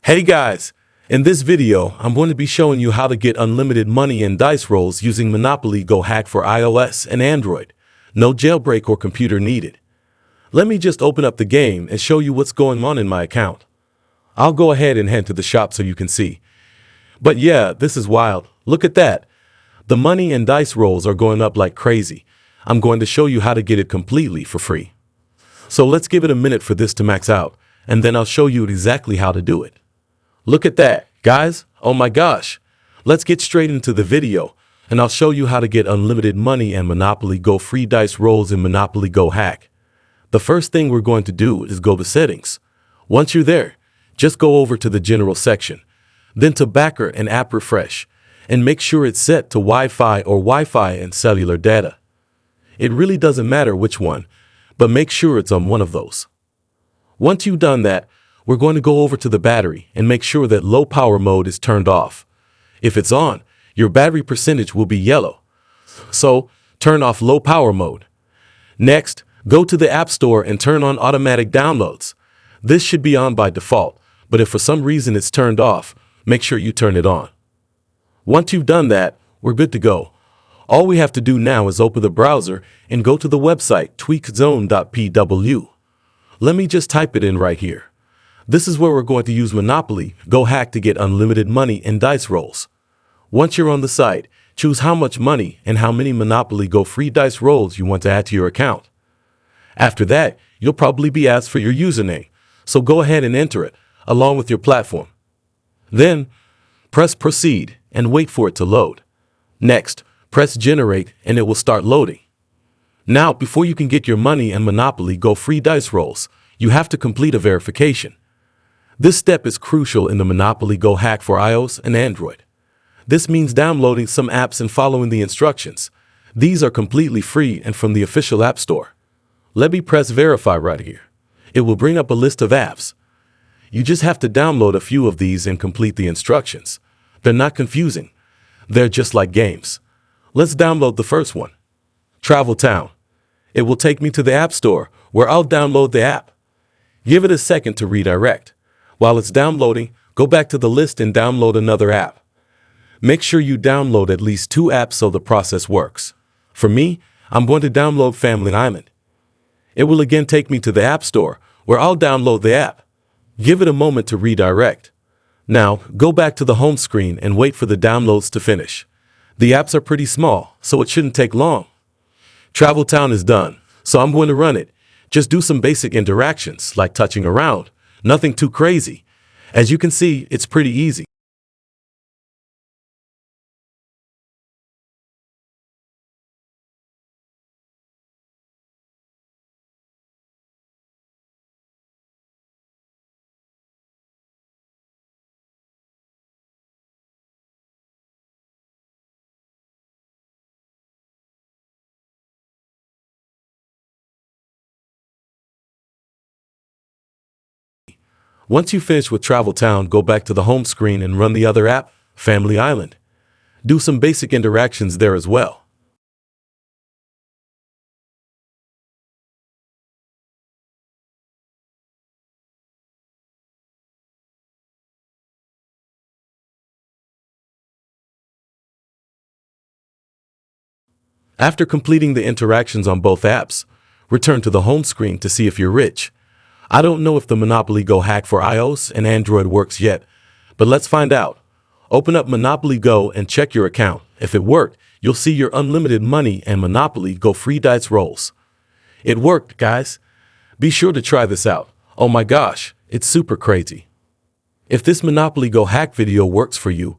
Hey guys, in this video, I'm going to be showing you how to get unlimited money and dice rolls using Monopoly Go Hack for iOS and Android. No jailbreak or computer needed. Let me just open up the game and show you what's going on in my account. I'll go ahead and head to the shop so you can see. But yeah, this is wild. Look at that. The money and dice rolls are going up like crazy. I'm going to show you how to get it completely for free. So let's give it a minute for this to max out, and then I'll show you exactly how to do it. Look at that, guys. Oh my gosh. Let's get straight into the video, and I'll show you how to get unlimited money and Monopoly Go free dice rolls in Monopoly Go Hack. The first thing we're going to do is go to settings. Once you're there, just go over to the general section, then to backer and app refresh, and make sure it's set to Wi-Fi or Wi-Fi and cellular data. It really doesn't matter which one, but make sure it's on one of those. Once you've done that, we're going to go over to the battery and make sure that low power mode is turned off. If it's on, your battery percentage will be yellow. So, turn off low power mode. Next, go to the App Store and turn on automatic downloads. This should be on by default, but if for some reason it's turned off, make sure you turn it on. Once you've done that, we're good to go. All we have to do now is open the browser and go to the website tweakzone.pw. Let me just type it in right here. This is where we're going to use Monopoly Go Hack to get unlimited money and dice rolls. Once you're on the site, choose how much money and how many Monopoly Go free dice rolls you want to add to your account. After that, you'll probably be asked for your username, so go ahead and enter it, along with your platform. Then, press Proceed and wait for it to load. Next, press Generate and it will start loading. Now, before you can get your money and Monopoly Go free dice rolls, you have to complete a verification. This step is crucial in the Monopoly Go Hack for iOS and Android. This means downloading some apps and following the instructions. These are completely free and from the official App Store. Let me press Verify right here. It will bring up a list of apps. You just have to download a few of these and complete the instructions. They're not confusing. They're just like games. Let's download the first one. Travel Town. It will take me to the App Store where I'll download the app. Give it a second to redirect. While it's downloading, go back to the list and download another app. Make sure you download at least 2 apps so the process works. For me, I'm going to download Family Island. It will again take me to the App Store where I'll download the app. Give it a moment to redirect. Now, go back to the home screen and wait for the downloads to finish. The apps are pretty small, so it shouldn't take long. Travel Town is done, so I'm going to run it. Just do some basic interactions like touching around. Nothing too crazy. As you can see, it's pretty easy. Once you finish with Travel Town, go back to the home screen and run the other app, Family Island. Do some basic interactions there as well. After completing the interactions on both apps, return to the home screen to see if you're rich. I don't know if the Monopoly Go Hack for iOS and Android works yet, but let's find out. Open up Monopoly Go and check your account. If it worked, you'll see your unlimited money and Monopoly Go free dice rolls. It worked, guys. Be sure to try this out. Oh my gosh, it's super crazy. If this Monopoly Go Hack video works for you,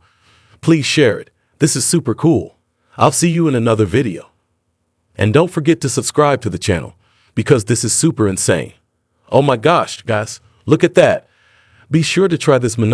please share it. This is super cool. I'll see you in another video. And don't forget to subscribe to the channel, because this is super insane. Oh my gosh, guys, look at that. Be sure to try this Monopoly